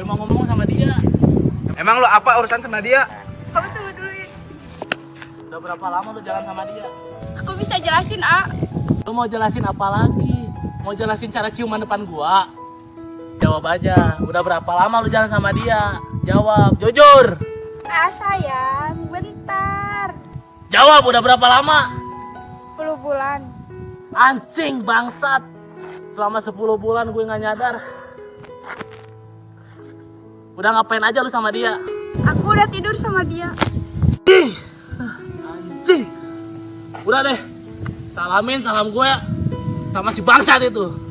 mau ngomong sama dia. Emang lo apa urusan sama dia? Kamu tunggu dulu ya. Udah berapa lama lu jalan sama dia? Aku bisa jelasin, A. Lu mau jelasin apa lagi? Mau jelasin cara ciuman depan gua? Jawab aja, udah berapa lama lu jalan sama dia? Jawab, jujur. A sayang, bentar. Jawab, udah berapa lama? 10 bulan. Anjing bangsat. Selama 10 bulan gue gak nyadar. Udah ngapain aja lu sama dia? Aku udah tidur sama dia. Anjing. Udah deh. Salamin salam gue sama si bangsat itu.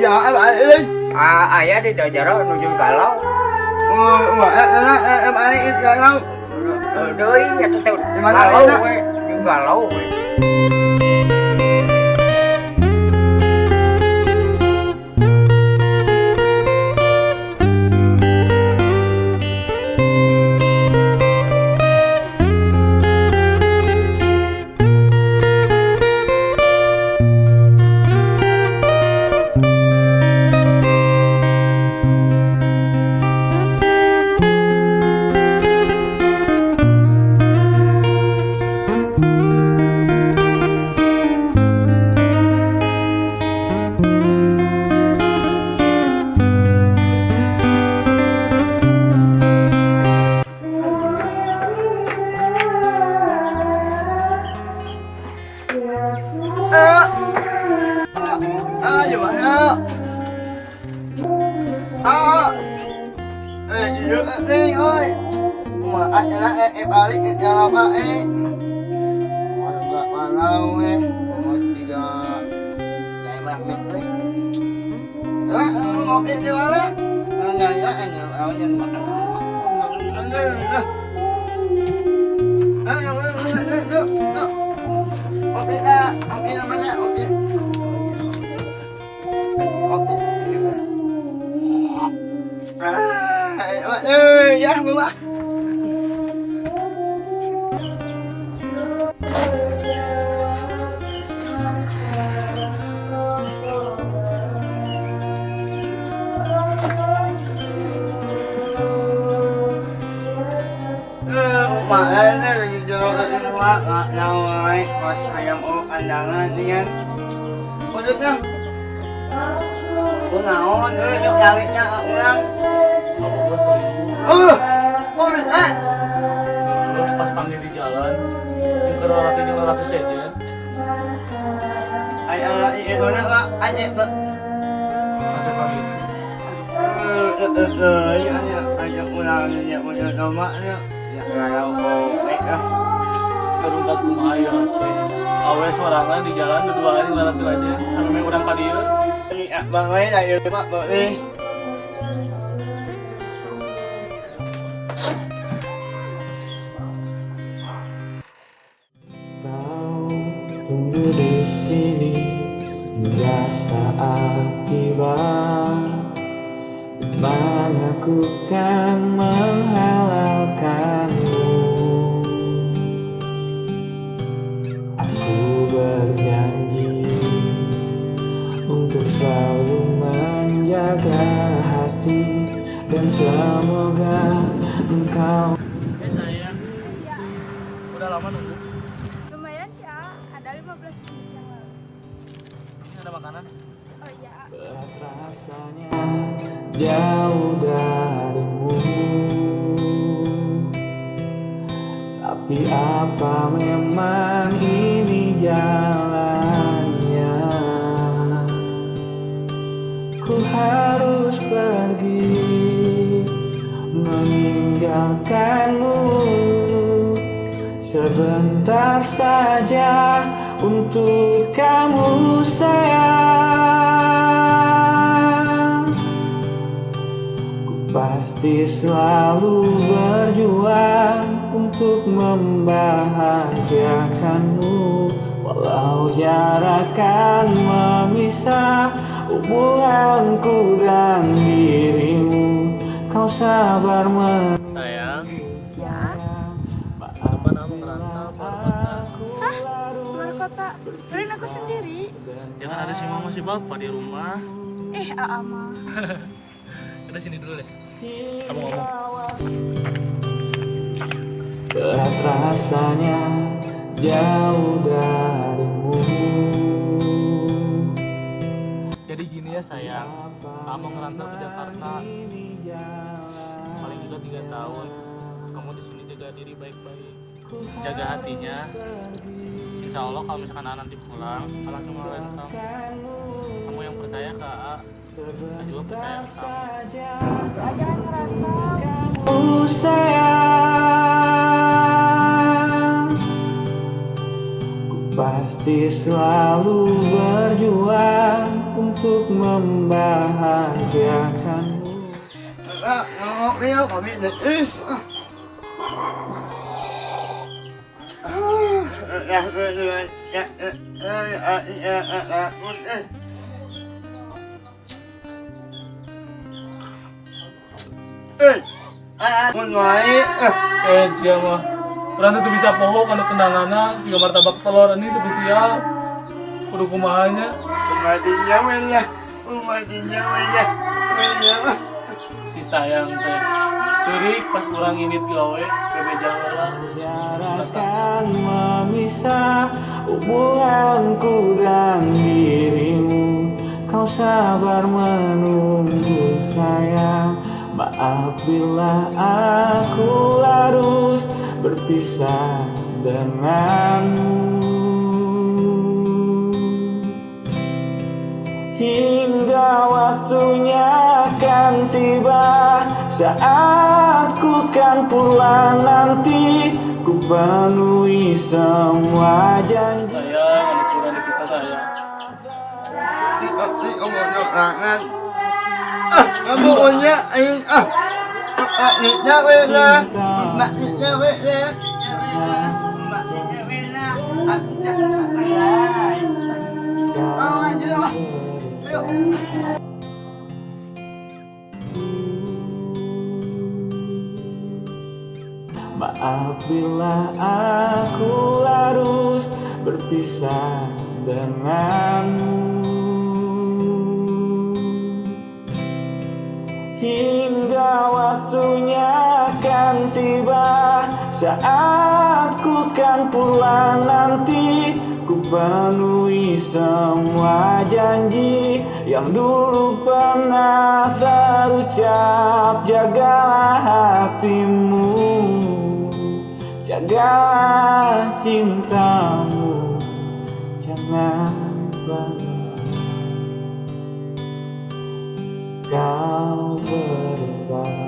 Dạ em ai đi. Ai á đi đợi chờ đó nó vui cả lâu. Em ai đi giờ đâu. Đới nhà tôi mà cả nó lâu ấy, vui cả lâu ấy. Gimana? Duduk nih, oi. Mà anh là em balik ke jalan Pak Enggak mau mau tiga nyai Mahmud ngopi di mana? Nyai awalnya makan. Kopi namanya, kopi. Pak, nggak nawai pas ayam kandangan nian. Maksudnya, aku naon, yuk nyalitnya ulang. Kalau gua sering. Udah. Terus pas panggil di jalan, yang ke lelaki jeung lelaki sejen. Ayah itu Pak, aja Pak. Ada panggil. Ayah ulangnya punya namanya. Ya kalau baik lah. Terungkat kumaha teh. Awe sorangan di jalan berduaan lelaki aja. Sampai urang ka dieu. Ini Bang Wei lah ya Pak, boleh. Kau tunggu di sini hingga saat tiba, mana ku kan menghalalkanmu. Aku berjanji untuk selalu menjaga hati dan semoga engkau. Sayang. Udah lama nunggu. Lumayan sih, ada 15 menit yang lalu. Ini ada makanan. Oh iya. Berat rasanya jauh darimu, tapi apa memang ini jalannya? Ku harus pergi meninggalkanmu sebentar saja untuk kamu sayang. Ku pasti selalu berjuang untuk membahagiakanmu, walau jarak kan memisah hubunganku dan dirimu. Kau sabar Sayang, Ya. depan aku ngerantau keluar kota. Hah? Keluar kota? Beliin aku sendiri. Jangan ada si mama si bapak di rumah. Aa mah. Udah sini dulu deh. Kamu ngomong. berat rasanya jauh darimu. Jadi gini ya sayang, kamu ngerantau ke Jakarta. Paling juga 3 tahun. Kamu di sini jaga diri baik-baik. Jaga hatinya. Insya Allah kalau misalkan Aa nanti pulang, Aa cuma lain kamu. Kamu yang percaya ke Aa, Aa juga percaya ke kamu. Jangan ngerasa. Ku sayang, ku pasti selalu berjuang untuk membahagiakanmu. Ngomong dia kami is. Mun wae. Siapa mah? Orang tuh bisa poho karena kendangana siga martabak telur ini spesial. Kudu kumahanya. Umatinya wenya. Umatinya wenya. Wenya. Si sayang teh curik pas kurang init gawe ke beja heula. Jarak kan memisah hubunganku dan dirimu. Kau sabar menunggu sayang. Maaf bila aku harus berpisah denganmu. Hingga waktunya akan tiba, saat ku kan pulang nanti, ku penuhi semua janji. Sayang, anu kurang di kita sayang. Di omongnya kangen. Kamu punya aing niknya wena. Niknya wena. Niknya wena. Oh, aja lah. Ayo. Maaf bila aku harus berpisah denganmu. Hingga waktunya akan tiba, saat ku akan pulang nanti, ku penuhi semua janji yang dulu pernah terucap. Jagalah hatimu, jagalah cintamu, jangan pernah kau berubah.